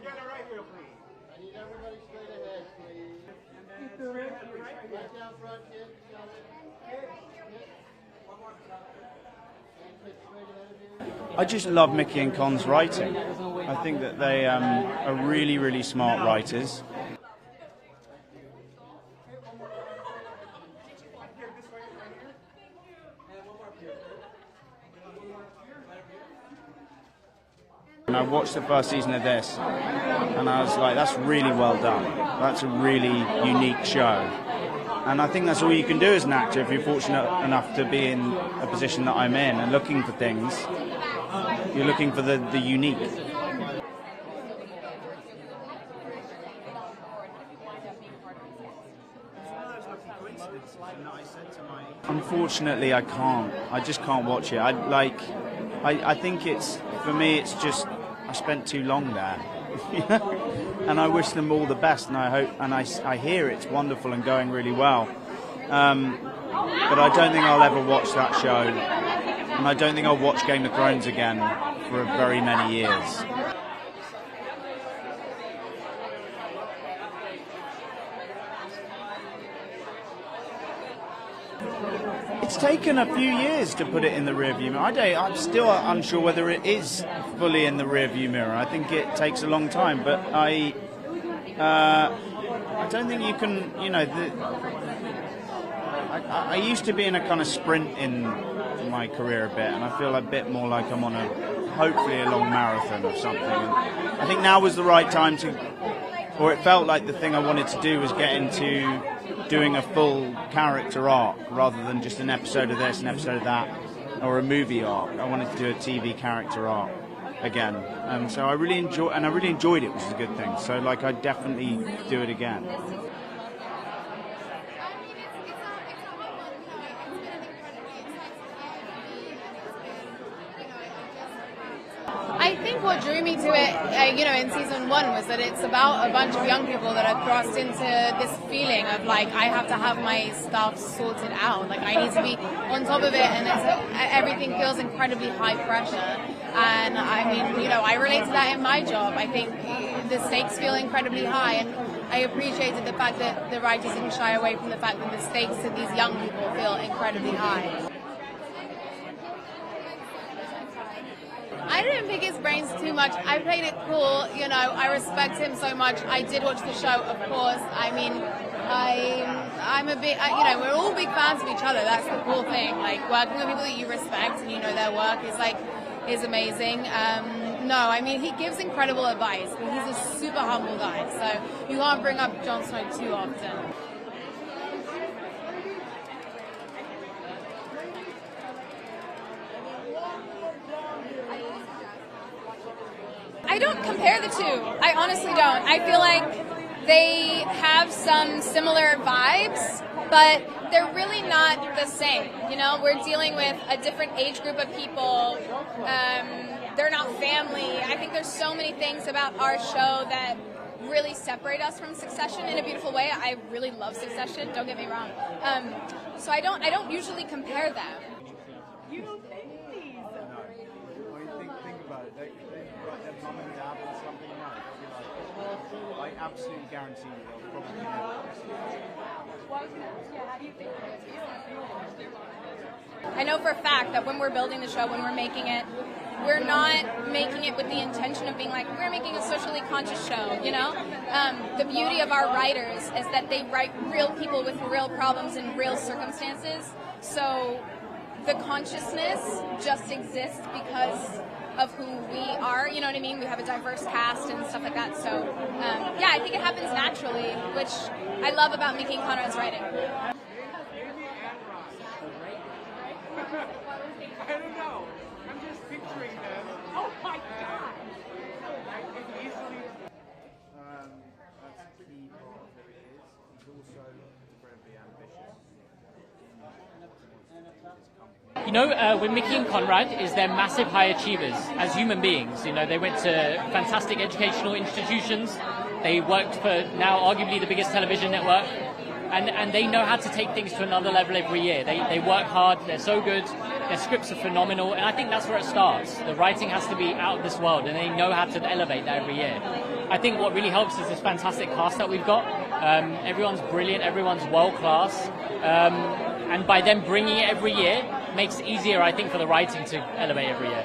together right here, please. I need everybody straight ahead, please. Right down front, kid. I just love Mickey and Con's writing. I think that they are really, really smart writers. And I watched the first season of this, and I was like, that's really well done. That's a really unique show. And I think that's all you can do as an actor if you're fortunate enough to be in a position that I'm in and looking for things. You're looking for the unique. Unfortunately, I can't. I just can't watch it. I think it's, for me, it's just, I spent too long there. And I wish them all the best, and I hope, and I hear it's wonderful and going really well. But I don't think I'll ever watch that show, and I don't think I'll watch Game of Thrones again for very many years. It's taken a few years to put it in the rearview mirror. I'm still unsure whether it is fully in the rearview mirror. I think it takes a long time, but I don't think you can. You know, I used to be in a kind of sprint in my career a bit, and I feel a bit more like I'm on hopefully a long marathon or something. And I think now was the right time to, or it felt like the thing I wanted to do was get into doing a full character arc rather than just an episode of this, an episode of that, or a movie arc. I wanted to do a TV character arc again, and so I really enjoyed it, which is a good thing. So, like, I'd definitely do it again. I think what drew me to it, in season 1 was that it's about a bunch of young people that are thrust into this feeling of like, I have to have my stuff sorted out. Like, I need to be on top of it, and everything feels incredibly high pressure. And I mean, I relate to that in my job. I think the stakes feel incredibly high, and I appreciated the fact that the writers didn't shy away from the fact that the stakes to these young people feel incredibly high. I didn't pick his brains too much. I played it cool, I respect him so much. I did watch the show, of course. I mean, I'm a bit, we're all big fans of each other. That's the cool thing. Like, working with people that you respect and you know their work is amazing. No, I mean, he gives incredible advice. He's a super humble guy, so you can't bring up Jon Snow too often. I don't compare the two. I honestly don't. I feel like they have some similar vibes, but they're really not the same. We're dealing with a different age group of people. They're not family. I think there's so many things about our show that really separate us from Succession in a beautiful way. I really love Succession, don't get me wrong. So I don't usually compare them. You don't think these? No. When you think about it, they've got their mum and dad or something like, I absolutely guarantee you they'll probably never. How do you think I know for a fact that when we're building the show, when we're making it, we're not making it with the intention of being like, we're making a socially conscious show, The beauty of our writers is that they write real people with real problems and real circumstances. So the consciousness just exists because of who we are, you know what I mean? We have a diverse cast and stuff like that. So, I think it happens naturally, which I love about Mickey and Conrad's writing. I don't know. I'm just picturing them. Oh my God! It's easily. That's a key part of who he is. He's also incredibly ambitious. With Mickey and Conrad is they're massive high achievers as human beings. They went to fantastic educational institutions. They worked for now arguably the biggest television network. and they know how to take things to another level every year. They work hard, they're so good, their scripts are phenomenal, and I think that's where it starts. The writing has to be out of this world, and they know how to elevate that every year. I think what really helps is this fantastic cast that we've got. Everyone's brilliant, everyone's world class, and by them bringing it every year, makes it easier, I think, for the writing to elevate every year.